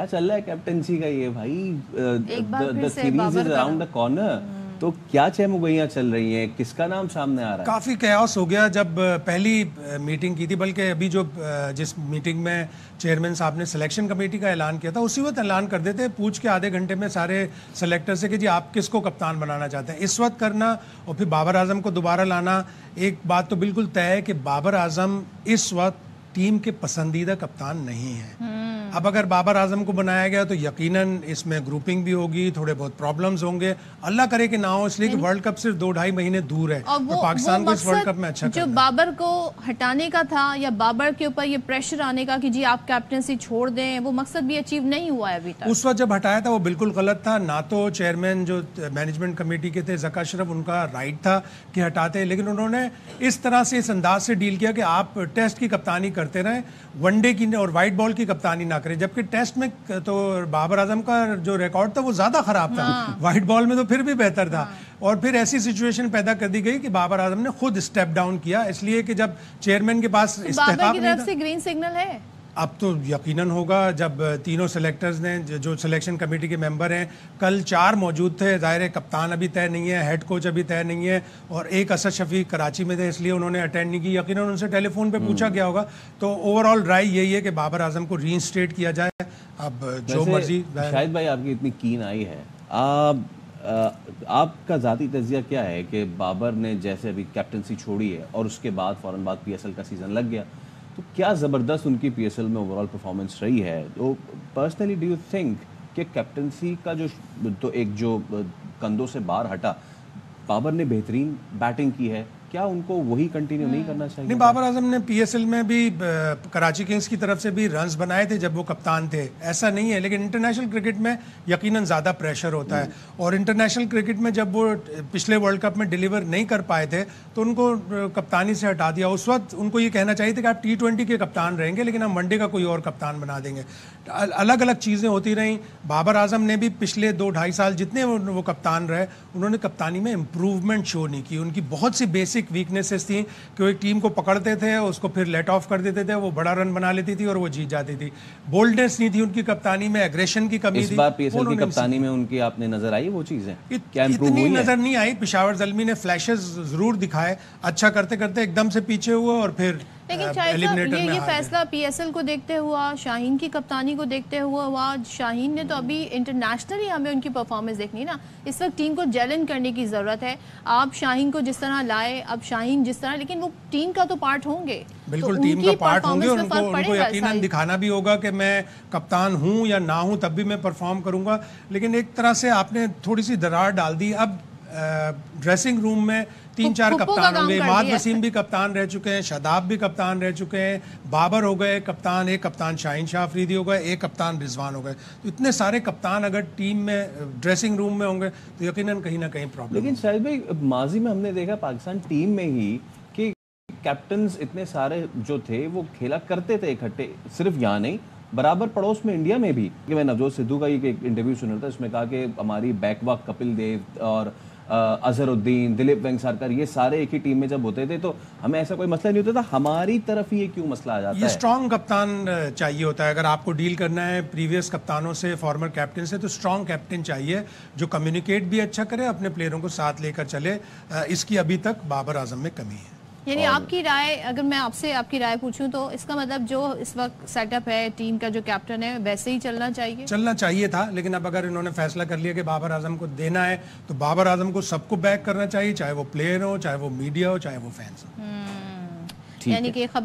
کیا چل رہا ہے کیپٹنسی کا یہ بھائی؟ the series is around the corner. تو کیا چہمگوئیاں چل رہی ہیں، کس کا نام سامنے آ رہا ہے؟ کافی کیاس ہو گیا جب پہلی میٹنگ کی تھی، بلکہ ابھی جس میٹنگ میں چیئرمین صاحب نے سلیکشن کمیٹی کا اعلان کیا تھا اسی وقت اعلان کر دیتے پوچھ کے آدھے گھنٹے میں سارے سلیکٹر سے کہ جی آپ کس کو کپتان بنانا چاہتے ہیں، اس وقت کرنا اور پھر بابر اعظم کو دوبارہ لانا. ایک بات تو بالکل طے ہے کہ بابر اعظم اس وقت ٹیم کے پسندیدہ کپتان نہیں ہیں. اب اگر بابر اعظم کو بنایا گیا تو یقیناً اس میں گروپنگ بھی ہوگی، تھوڑے بہت پرابلمز ہوں گے. اللہ کرے کہ نہ ہو، اس لیے کہ ورلڈ کپ صرف 2-2.5 مہینے دور ہے اور پاکستان کو اس ورلڈ کپ میں اچھا کرنا ہے. جو بابر کو ہٹانے کا تھا یا بابر کے اوپر یہ پریشر آنے کا کہ جی آپ کیپٹنسی چھوڑ دیں، وہ مقصد بھی اچیو نہیں ہوا ہے ابھی تک. اس وقت جب ہٹایا تھا وہ بالکل غلط تھا. نہ تو چیئرمین جو مینجمنٹ کمیٹی کے تھے ذکا اشرف، ان کا رائٹ تھا کہ ہٹاتے، لیکن انہوں نے اس طرح سے اس انداز سے ڈیل کیا کہ آپ ٹیسٹ کی کپتانی کرتے رہیں، ون ڈے کی اور وائٹ بال کی کپتانی نہ کریں. جبکہ ٹیسٹ میں تو بابر اعظم کا جو ریکارڈ تھا وہ زیادہ خراب تھا، وائٹ بال میں تو پھر بھی بہتر تھا. اور پھر ایسی سچویشن پیدا کر دی گئی کہ بابر اعظم نے خود اسٹیپ ڈاؤن کیا، اس لیے کہ جب چیئرمین کے پاس بابر کی طرف سے گرین سگنل ہے. اب تو یقیناً ہوگا جب تینوں سلیکٹرز نے جو سلیکشن کمیٹی کے ممبر ہیں، کل 4 موجود تھے. ظاہر ہے کپتان ابھی طے نہیں ہے، ہیڈ کوچ ابھی طے نہیں ہے، اور ایک اسد شفیق کراچی میں تھے اس لیے انہوں نے اٹینڈ نہیں کی. یقیناً ان سے ٹیلی فون پہ پوچھا گیا ہوگا. تو اوور آل رائے یہی ہے کہ بابر اعظم کو ری انسٹیٹ کیا جائے. اب جو مرضی. شاہد بھائی آپ کی اتنی کین آئی ہے، آپ کا ذاتی تجزیہ کیا ہے کہ بابر نے جیسے ابھی کیپٹنسی چھوڑی ہے اور اس کے بعد فوراً بعد پی ایس ایل کا سیزن لگ گیا، تو کیا زبردست ان کی پی ایس ایل میں اوور آل پرفارمنس رہی ہے؟ تو پرسنلی ڈو یو تھنک کہ کیپٹنسی کا جو کندھوں سے باہر ہٹا، بابر نے بہترین بیٹنگ کی ہے، کیا ان کو وہی کنٹینیو نہیں کرنا چاہیے؟ نہیں، بابر اعظم نے پی ایس ایل میں بھی کراچی کنگز کی طرف سے بھی رنز بنائے تھے جب وہ کپتان تھے، ایسا نہیں ہے. لیکن انٹرنیشنل کرکٹ میں یقیناً زیادہ پریشر ہوتا ہے، اور انٹرنیشنل کرکٹ میں جب وہ پچھلے ورلڈ کپ میں ڈیلیور نہیں کر پائے تھے تو ان کو کپتانی سے ہٹا دیا. اس وقت ان کو یہ کہنا چاہیے تھا کہ آپ T20 کے کپتان رہیں گے لیکن ہم ون ڈے کا کوئی اور کپتان بنا دیں گے. الگ الگ چیزیں ہوتی رہیں. بابر اعظم نے بھی پچھلے 2-2.5 سال جتنے وہ کپتان رہے، انہوں نے کپتانی میں امپروومنٹ شو نہیں کی. ان کی بہت سی بیسک ویکنیسز تھیں کہ وہ ایک ٹیم کو پکڑتے تھے، اس کو پھر لیٹ آف کر دیتے تھے، وہ بڑا رن بنا لیتی تھی اور وہ جیت جاتی تھی. بولڈنس نہیں تھی ان کی کپتانی میں، ایگریشن کی کمی تھی. اس بار پی ایس ایل کی کپتانی میں ان کی آپ نے نظر آئی وہ چیزیں؟ کیا امپروو اتنی ہوئی ہے؟ نظر نہیں آئی. پشاور زلمی نے فلیشز ضرور دکھائے، اچھا کرتے کرتے ایک دم سے پیچھے ہوا اور پھر لیکن شاہد صاحب یہ فیصلہ پی ایس ایل کو دیکھتے ہوا، شاہین کی کپتانی کو دیکھتے ہوا. شاہین نے تو ابھی انٹرنیشنلی ہمیں ان کی پرفارمنس دیکھنی نا. اس وقت ٹیم کو جیلن کرنے کی ضرورت ہے. آپ شاہین کو جس طرح لائے، اب شاہین جس طرح، لیکن وہ ٹیم کا تو پارٹ ہوں گے. بالکل ٹیم کا پارٹ ہوں گے، ان کو یقیناً دکھانا بھی ہوگا کہ میں کپتان ہوں یا نہ ہوں تب بھی میں پرفارم کروں گا. لیکن ایک طرح سے آپ نے تھوڑی سی درار ڈال دی. اب ڈریسنگ روم میں 3-4 کپتان ہوں گے. اماد وسیم بھی کپتان رہ چکے ہیں، شاداب بھی کپتان رہ چکے ہیں، بابر ہو گئے کپتان، ایک کپتان شاہین شاہ افریدی ہو گئے، ایک کپتان رضوان ہو گئے. تو اتنے سارے کپتان اگر ٹیم میں ڈریسنگ روم میں ہوں گے تو یقیناً کہیں نہ کہیں پرابلم. لیکن شاہد بھائی ماضی میں ہم نے دیکھا پاکستان ٹیم میں ہی کہ کیپٹنز اتنے سارے جو تھے وہ کھیلا کرتے تھے اکٹھے، صرف یہاں نہیں برابر پڑوس میں انڈیا میں بھی. کہ میں نوجوت سدھو کا ایک انٹرویو سن رہا تھا، اس میں کہا کہ ہماری بیک واک کپل دیو اور اظہر الدین، دلیپ وینگسارکر، یہ سارے ایک ہی ٹیم میں جب ہوتے تھے تو ہمیں ایسا کوئی مسئلہ نہیں ہوتا تھا. ہماری طرف یہ کیوں مسئلہ آ جاتا ہے؟ یہ اسٹرانگ کپتان چاہیے ہوتا ہے. اگر آپ کو ڈیل کرنا ہے پریویس کپتانوں سے، فارمر کیپٹن سے، تو اسٹرانگ کیپٹن چاہیے جو کمیونیکیٹ بھی اچھا کرے، اپنے پلیئروں کو ساتھ لے کر چلے. اس کی ابھی تک بابر اعظم میں کمی ہے. یعنی آپ کی رائے، اگر میں آپ سے آپ کی رائے پوچھوں تو اس کا مطلب جو اس وقت سیٹ اپ ہے ٹیم کا، جو کیپٹن ہے ویسے ہی چلنا چاہیے تھا. لیکن اب اگر انہوں نے فیصلہ کر لیا کہ بابر اعظم کو دینا ہے تو بابر اعظم کو سب کو بیک کرنا چاہیے، چاہے وہ پلیئر ہو، چاہے وہ میڈیا ہو، چاہے وہ فینس ہو. یعنی کہ خبریں